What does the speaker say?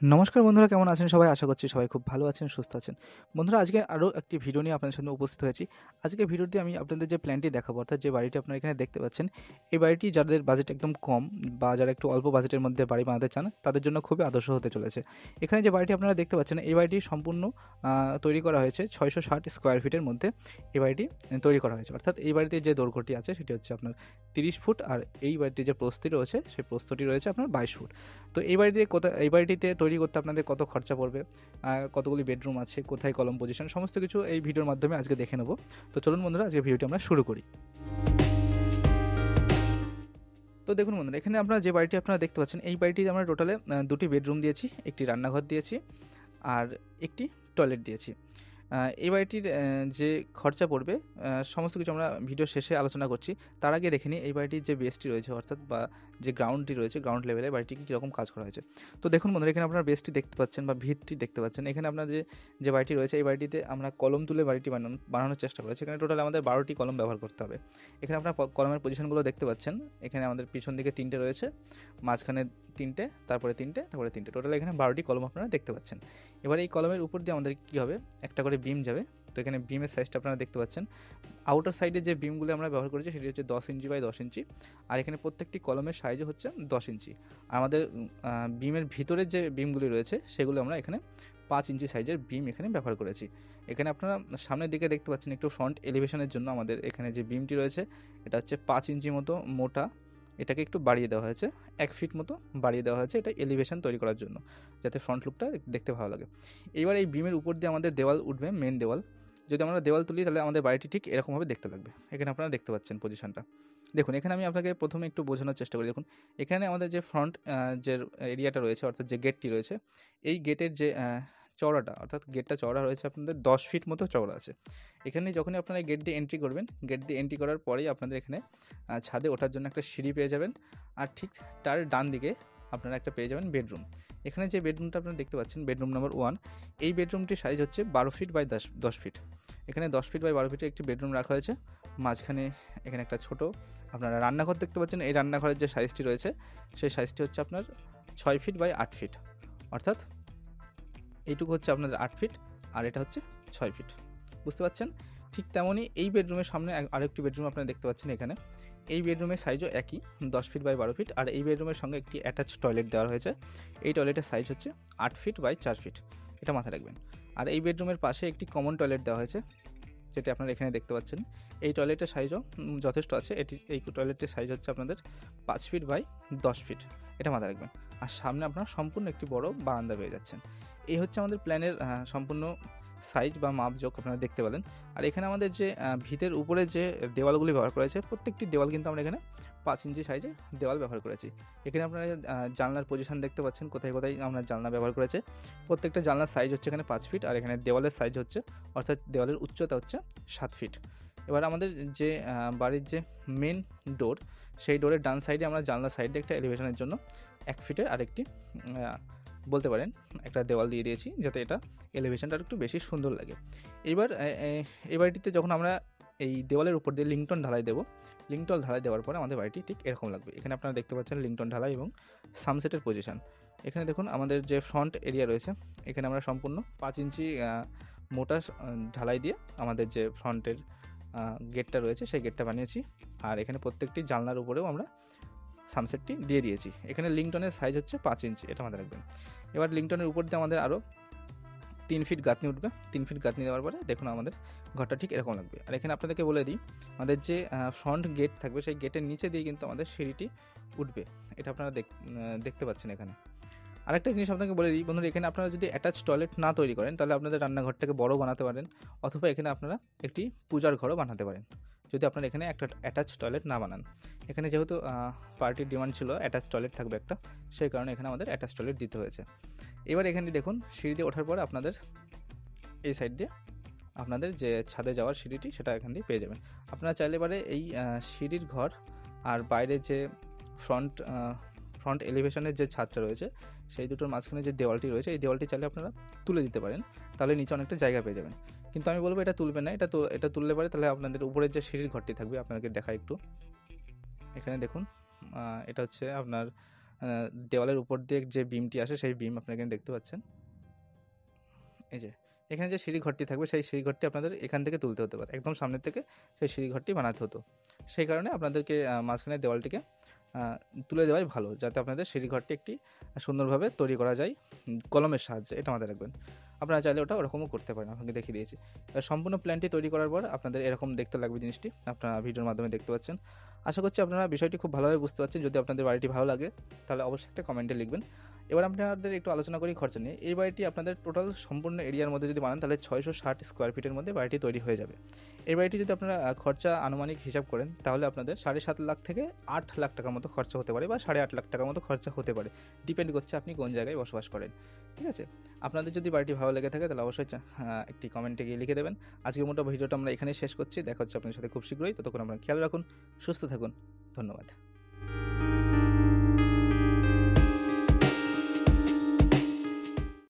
নমস্কার বন্ধুরা, কেমন আছেন সবাই? আশা করছি সবাই খুব ভালো আছেন, সুস্থ আছেন। বন্ধুরা, আজকে আরও একটি ভিডিও নিয়ে আপনাদের সামনে উপস্থিত হয়েছি। আজকের ভিডিওতে আমি আপনাদের যে প্ল্যানটি দেখাবো, অর্থাৎ যে বাড়িটি আপনারা এখানে দেখতে পাচ্ছেন, এই বাড়িটি যাদের বাজেট একদম কম বা যারা একটু অল্প বাজেটের মধ্যে বাড়ি বানাতে চান, তাদের জন্য খুবই আদর্শ হতে চলেছে। এখানে যে বাড়িটি আপনারা দেখতে পাচ্ছেন, এই বাড়িটি সম্পূর্ণ তৈরি করা হয়েছে 660 স্কোয়ার ফিটের মধ্যে এই বাড়িটি তৈরি করা হয়েছে। অর্থাৎ এই বাড়িতে যে দৈর্ঘ্যটি আছে সেটি হচ্ছে আপনার 30 ফুট, আর এই বাড়িটির যে প্রস্থটি রয়েছে সেই প্রস্থটি রয়েছে আপনার 22 ফুট। তো এই বাড়িটিতে তৈরি করতে আপনাদের কত খরচা পড়বে, কতগুলি বেডরুম আছে, কোথায় কলম পজিশন, সমস্ত কিছু এই ভিডিওর মাধ্যমে আজকে দেখে নেব। তো চলুন বন্ধুরা, আজকে ভিডিওটি আমরা শুরু করি। তো দেখুন বন্ধুরা, এখানে আপনারা যে বাড়িটি আপনারা দেখতে পাচ্ছেন, এই বাড়িটিতে আমরা টোটালে 2টি বেডরুম দিয়েছি, একটি রান্নাঘর দিয়েছি আর একটি টয়লেট দিয়েছি। এই বাড়িটির যে খরচা পড়বে সমস্ত কিছু আমরা ভিডিও শেষে আলোচনা করছি। তার আগে দেখে নিই এই বাড়িটির যে বেসটি রয়েছে, অর্থাৎ বা যে গ্রাউন্ডটি রয়েছে, গ্রাউন্ড লেভেলে বাড়িটিকে কীরকম কাজ করা হয়েছে। তো দেখুন বন্ধুরা, এখানে আপনারা বেসটি দেখতে পাচ্ছেন বা ভিতটি দেখতে পাচ্ছেন। এখানে আপনাদের যে বাড়িটি রয়েছে, এই বাড়িটিতে আমরা কলম তুলে বাড়িটি বানানোর চেষ্টা করেছি। এখানে টোটাল আমাদের 12টি কলম ব্যবহার করতে হবে। এখানে আপনারা কলমের পজিশনগুলো দেখতে পাচ্ছেন। এখানে আমাদের পিছন দিকে 3টে রয়েছে, মাঝখানে 3টে, তারপরে 3টে, তারপরে 3টে, টোটাল এখানে 12টি কলম আপনারা দেখতে পাচ্ছেন। এবার এই কলমের উপর দিয়ে আমাদের কী হবে, একটা করে বিম যাবে। তো এখানে বিমের সাইজটা আপনারা দেখতে পাচ্ছেন। আউটার সাইডে যে বিমগুলো আমরা ব্যবহার করেছি সেটি হচ্ছে 10 ইঞ্চি বাই 10 ইঞ্চি, আর এখানে প্রত্যেকটি কলমের সাইজও হচ্ছে 10 ইঞ্চি। আর আমাদের বিমের ভিতরে যে বিমগুলি রয়েছে সেগুলো আমরা এখানে 5 ইঞ্চি সাইজের বিম এখানে ব্যবহার করেছি। এখানে আপনারা সামনের দিকে দেখতে পাচ্ছেন একটু ফ্রন্ট এলিভেশনের জন্য আমাদের এখানে যে বিমটি রয়েছে এটা হচ্ছে 5 ইঞ্চি মতো মোটা। এটাকে একটু বাড়িয়ে দেওয়া হয়েছে, 1 ফিট মতো বাড়িয়ে দেওয়া হয়েছে, এটা এলিভেশন তৈরি করার জন্য, যাতে ফ্রন্ট লুকটা দেখতে ভালো লাগে। এবার এই বিমের উপর দিয়ে আমাদের দেওয়াল উঠবে, মেন দেওয়াল। যদি আমরা দেওয়াল তুলি তাহলে আমাদের বাড়িটি ঠিক এরকমভাবে দেখতে লাগবে। এখানে আপনারা দেখতে পাচ্ছেন পজিশনটা। দেখুন, এখানে আমি আপনাকে প্রথমে একটু বোঝানোর চেষ্টা করি। দেখুন, এখানে আমাদের যে ফ্রন্ট যে এরিয়াটা রয়েছে, অর্থাৎ যে গেটটি রয়েছে, এই গেটের যে চওড়াটা, অর্থাৎ গেটটা চওড়া রয়েছে আপনাদের 10 ফিট মতো চওড়া আছে। এখানে যখনই আপনারা গেট দিয়ে এন্ট্রি করবেন, গেট দিয়ে এন্ট্রি করার পরেই আপনাদের এখানে ছাদে ওঠার জন্য একটা সিঁড়ি পেয়ে যাবেন, আর ঠিক তার ডান দিকে আপনারা একটা পেয়ে যাবেন বেডরুম। এখানে যে বেডরুমটা আপনারা দেখতে পাচ্ছেন, বেডরুম নাম্বার 1, এই বেডরুমটির সাইজ হচ্ছে 12 ফিট বাই 10 ফিট। এখানে 10 ফিট বাই 12 ফিটের একটি বেডরুম রাখা হয়েছে। মাঝখানে এখানে একটা ছোট আপনারা রান্নাঘর দেখতে পাচ্ছেন। এই রান্নাঘরের যে সাইজটি রয়েছে সেই সাইজটি হচ্ছে আপনার 6 ফিট বাই 8 ফিট, অর্থাৎ এইটুকু হচ্ছে আপনাদের 8 ফিট আর এটা হচ্ছে 6 ফিট। বুঝতে পারছেন? ঠিক তেমনই এই বেডরুমের সামনে আরেকটি বেডরুম আপনারা দেখতে পাচ্ছেন। এখানে এই বেডরুমের সাইজও একই, 10 ফিট বাই 12 ফিট, আর এই বেডরুমের সঙ্গে একটি অ্যাটাচ টয়লেট দেওয়া হয়েছে। এই টয়লেটের সাইজ হচ্ছে 8 ফিট বাই 4 ফিট, এটা মাথায় রাখবেন। আর এই বেডরুমের পাশে একটি কমন টয়লেট দেওয়া হয়েছে, যেটি আপনারা এখানে দেখতে পাচ্ছেন। এই টয়লেটের সাইজও যথেষ্ট আছে। এই টয়লেটের সাইজ হচ্ছে আপনাদের 5 ফিট বাই 10 ফিট, এটা মাথায় রাখবেন। আর সামনে আপনারা সম্পূর্ণ একটি বড় বারান্দা পেয়ে যাচ্ছেন। এই হচ্ছে আমাদের প্ল্যানের সম্পূর্ণ সাইজ বা মাপজোক আপনারা দেখতে পেলেন। আর এখানে আমাদের যে ভিতের উপরে যে দেওয়ালগুলি ব্যবহার করা হয়েছে, প্রত্যেকটি দেওয়াল কিন্তু আমরা এখানে 5 ইঞ্চি সাইজে দেওয়াল ব্যবহার করেছি। এখানে আপনারা জানলার পজিশন দেখতে পাচ্ছেন, কোথায় কোথায় আমরা জানলা ব্যবহার করেছি। প্রত্যেকটা জানলার সাইজ হচ্ছে এখানে 5 ফিট, আর এখানে দেওয়ালের সাইজ হচ্ছে, অর্থাৎ দেওয়ালের উচ্চতা হচ্ছে 7 ফিট। এবার আমাদের যে বাড়ির যে মেন ডোর, সেই ডোরের ডান সাইডে আমরা জানলার সাইডে একটা এলিভেশনের জন্য 1 ফিটের আরেকটি বলতে পারেন একটা দেওয়াল দিয়ে দিয়েছি, যাতে এটা এলিভেশনটা একটু বেশি সুন্দর লাগে। এবার এই বাড়িটিতে যখন আমরা এই দেওয়ালের উপর দিয়ে লিংটন ঢালাই দেবো, লিংটন ঢালাই দেওয়ার পরে আমাদের বাড়িটি ঠিক এরকম লাগবে। এখানে আপনারা দেখতে পাচ্ছেন লিংটন ঢালাই এবং সানসেটের পজিশন। এখানে দেখুন আমাদের যে ফ্রন্ট এরিয়া রয়েছে, এখানে আমরা সম্পূর্ণ 5 ইঞ্চি মোটা ঢালাই দিয়ে আমাদের যে ফ্রন্টের গেটটা রয়েছে সেই গেটটা বানিয়েছি। আর এখানে প্রত্যেকটি জানলার উপরেও আমরা সানসেটটি দিয়ে দিয়েছি। এখানে লিংটনের সাইজ হচ্ছে 5 ইঞ্চি, এটা মাথায় রাখবেন। এবার লিংটনের উপর দিয়ে আমাদের আরও 3 ফিট গাঁথনি উঠবে। 3 ফিট গাঁথনি দেওয়ার পরে দেখুন আমাদের ঘরটা ঠিক এরকম লাগবে। আর এখানে আপনাদেরকে বলে দিই, আমাদের যে ফ্রন্ট গেট থাকবে সেই গেটের নিচে দিয়ে কিন্তু আমাদের সিঁড়িটি উঠবে, এটা আপনারা দেখতে পাচ্ছেন এখানে। আরেকটা জিনিস আপনাকে বলে দিই বন্ধুরা, এখানে আপনারা যদি অ্যাটাচ টয়লেট না তৈরি করেন, তাহলে আপনাদের রান্নাঘরটাকে বড় বানাতে পারেন, অথবা এখানে আপনারা একটি পূজার ঘরও বানাতে পারেন, যদি আপনারা এখানে একটা অ্যাটাচ টয়লেট না বানান। এখানে যেহেতু পার্টির ডিমান্ড ছিল অ্যাটাচ টয়লেট থাকবে একটা, সেই কারণে এখানে আমাদের অ্যাটাচ টয়লেট দিতে হয়েছে। এবার এখানে দেখুন, সিঁড়ি দিয়ে ওঠার পরে আপনাদের এই সাইড দিয়ে আপনাদের যে ছাদে যাওয়ার সিঁড়িটি, সেটা এখান দিয়ে পেয়ে যাবেন। আপনারা চাইলে এবারে এই সিঁড়ির ঘর আর বাইরে যে ফ্রন্ট এলিভেশনের যে ছাদটা রয়েছে, সেই দুটোর মাঝখানে যে দেওয়ালটি রয়েছে, এই দেওয়ালটি চাইলে আপনারা তুলে দিতে পারেন, তাহলে নিচে অনেকটা জায়গা পেয়ে যাবেন। কিন্তু আমি বলবো এটা তুলবেন না, এটা তুললে পারে তাহলে আপনাদের উপরের যে সিঁড়ির ঘরটি থাকবে, আপনাদেরকে দেখাই একটু। এখানে দেখুন, এটা হচ্ছে আপনার দেওয়ালের উপর দিয়ে যে বিমটি আসে সেই বিম আপনারা এখানে দেখতে পাচ্ছেন। এই যে এখানে যে সিঁড়ি ঘরটি থাকবে সেই সিঁড়ি ঘরটি আপনাদের এখান থেকে তুলতে হতে পারে, একদম সামনের থেকে সেই সিঁড়ি ঘরটি বানাতে হতো। সেই কারণে আপনাদেরকে মাঝখানে দেওয়ালটিকে তুলে দেওয়াই ভালো, যাতে আপনাদের সিঁড়ি ঘরটি একটি সুন্দরভাবে তৈরি করা যায় কলমের সাহায্যে। এটা মাথায় রাখবেন। আপনারা চাইলে ওটা ওরকমও করতে পারেন, আপনাকে দেখিয়ে দিয়েছি। সম্পূর্ণ প্ল্যানটি তৈরি করার পর আপনাদের এরকম দেখতে লাগবে জিনিসটি, আপনারা ভিডিওর মাধ্যমে দেখতে পাচ্ছেন। আশা করছি আপনারা বিষয়টি খুব ভালোভাবে বুঝতে পারছেন। যদি আপনাদের বাড়িটি ভালো লাগে তাহলে অবশ্যই একটা কমেন্টে লিখবেন। এবার আপনাদের একটু আলোচনা করি খরচা নিয়ে। এই বাড়িটি আপনাদের টোটাল সম্পূর্ণ এরিয়ার মধ্যে যদি বানান তাহলে 660 স্কোয়ার ফিটের মধ্যে বাড়িটি তৈরি হয়ে যাবে। এই বাড়িটি যদি আপনারা খরচা আনুমানিক হিসাব করেন তাহলে আপনাদের 7.5 লাখ থেকে 8 লাখ টাকার মতো খরচা হতে পারে, বা 8.5 লাখ টাকার মতো খরচা হতে পারে, ডিপেন্ড করছে আপনি কোন জায়গায় বসবাস করেন। ঠিক আছে, আপনাদের যদি বাড়িটি ভালো লেগে থাকে তাহলে অবশ্যই একটি কমেন্টে গিয়ে লিখে দেবেন। আজকের মতো ভিডিওটা আমরা এখানেই শেষ করছি। দেখা হচ্ছে আপনাদের সাথে খুব শীঘ্রই। ততক্ষণ আপনারা খেয়াল রাখুন, সুস্থ থাকুন। ধন্যবাদ।